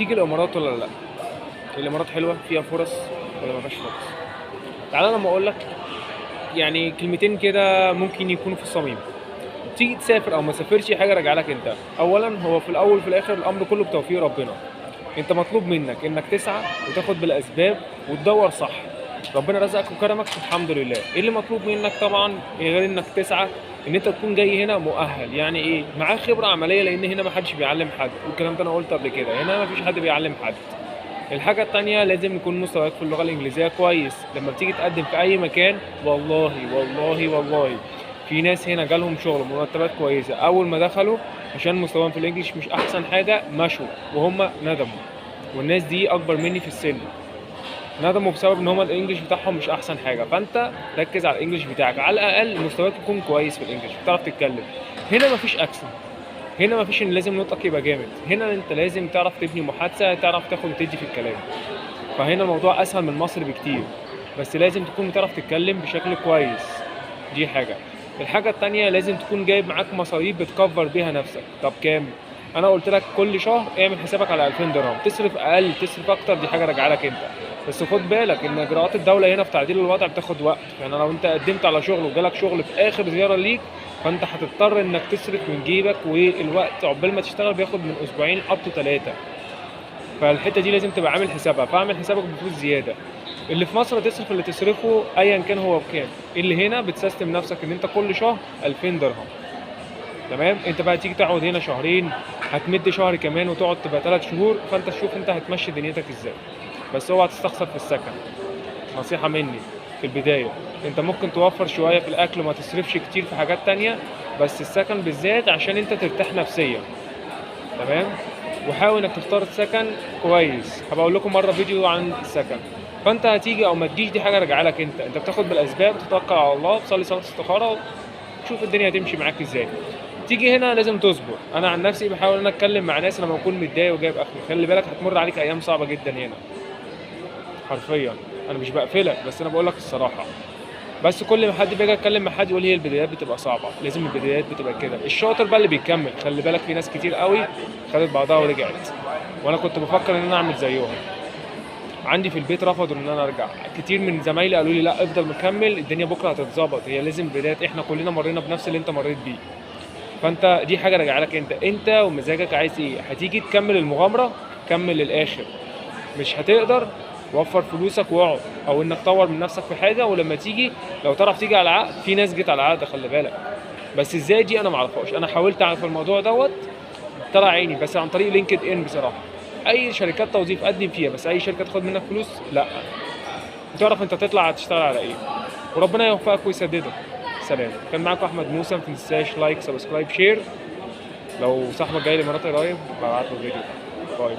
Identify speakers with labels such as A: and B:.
A: تيجي الامارات ولا لا؟ الامارات حلوه فيها فرص ولا ما فيهاش فرص؟ تعالى لما اقول لك يعني كلمتين كده ممكن يكونوا في الصميم. تيجي تسافر او ما تسافرش حاجه راجعه لك انت. اولا هو في الاول وفي الاخر الامر كله بتوفيق ربنا. انت مطلوب منك انك تسعى وتاخد بالاسباب وتدور صح. ربنا رزقك وكرمك الحمد لله. ايه اللي مطلوب منك طبعا غير انك تسعى؟ ان انت تكون جاي هنا مؤهل، يعني ايه؟ معاك خبره عمليه، لان هنا ما حدش بيعلم حد، والكلام ده انا قلت قبل كده، هنا ما فيش حد بيعلم حد. الحاجة التانية لازم يكون مستواك في اللغة الإنجليزية كويس. لما بتيجي تقدم في أي مكان والله والله والله في ناس هنا جالهم شغل مرتبات كويسة أول ما دخلوا عشان مستواهم في الإنجليش مش أحسن حاجة مشوا وهم ندموا. والناس دي أكبر مني في السن، ندموا بسبب إن هم الإنجليش بتاعهم مش أحسن حاجة. فأنت ركز على الإنجليش بتاعك، على الأقل مستواك يكون كويس في الإنجليش، بتعرف تتكلم. هنا مفيش أكسنت، هنا مفيش ان لازم نطقك يبقى جامد، هنا انت لازم تعرف تبني محادثه، تعرف تاخد وتدي في الكلام. فهنا الموضوع اسهل من مصر بكتير، بس لازم تكون بتعرف تتكلم بشكل كويس. دي حاجه. الحاجه التانية لازم تكون جايب معاك مصاريف بتكفر بيها نفسك. طب كام؟ انا قلت لك كل شهر اعمل حسابك على 2000 درهم. تصرف اقل تصرف اكتر دي حاجه راجعه لك انت، بس خد بالك ان اجراءات الدوله هنا في تعديل الوضع بتاخد وقت. يعني لو انت قدمت على شغل وجالك شغل في اخر زياره ليك، فانت هتضطر انك تصرف من جيبك، والوقت عقبال ما تشتغل بياخد من اسبوعين اب تو 3. فالحته دي لازم تبقى عامل حسابها، فاعمل حسابك بفلوس زياده. اللي في مصر تصرف اللي تصرفه ايا كان هو بكام، اللي هنا بتسيستم نفسك ان انت كل شهر 2000 درهم. تمام. انت بقى تيجي تقعد هنا شهرين، هتمد شهر كمان وتقعد تبقى 3 شهور، فانت تشوف انت هتمشي دنيتك ازاي. بس اوعى تستخسر في السكن، نصيحة مني في البداية. انت ممكن توفر شوية في الاكل وما تصرفش كتير في حاجات تانية، بس السكن بالذات عشان انت ترتاح نفسيا. تمام. وحاول انك تختار السكن كويس، هبقى اقول لكم مرة فيديو عن السكن. فانت هتيجي او ما تجيش دي حاجة راجعه لك انت بتاخد بالاسباب، تتوكل على الله، تصلي صلاة استخارة، وتشوف الدنيا هتمشي معاك ازاي. تيجي هنا لازم تصبر. انا عن نفسي بحاول ان اتكلم مع ناس لما اكون متضايق وجايب اخري. خلي بالك هتمر عليك ايام صعبة جدا هنا حرفيا. انا مش بقفلك، بس انا بقول لك الصراحه. بس كل ما حد بيجي اتكلم مع حد يقول هي البدايات بتبقى صعبه، لازم البدايات بتبقى كده. الشاطر بقى اللي بيكمل. خلي بالك في ناس كتير قوي خدت بعضها ورجعت، وانا كنت بفكر ان انا اعمل زيهم. عندي في البيت رفضوا ان انا ارجع. كتير من زمايلي قالوا لي لا افضل مكمل، الدنيا بكره هتتظبط. هي لازم بدايات، احنا كلنا مرينا بنفس اللي انت مريت بيه. فانت دي حاجه راجعه لك انت ومزاجك عايز ايه. هتيجي تكمل المغامره كمل للاخر، مش هتقدر وفر فلوسك واقعد، او انك تطور من نفسك في حاجه. ولما تيجي لو تعرف تيجي على عقد، في ناس جت على عقد خلي بالك، بس ازاي دي انا معرفهاش. انا حاولت اعرف الموضوع دوت طلع عيني، بس عن طريق لينكد ان بصراحه. اي شركات توظيف قدم فيها، بس اي شركه تاخد منك فلوس لا. وتعرف انت تطلع هتشتغل على ايه، وربنا يوفقك ويسددك. سلام. كان معاكم احمد موسى. ما تنساش لايك سبسكرايب شير. لو صاحبك جاي الامارات قريب ببعت له فيديو. باي.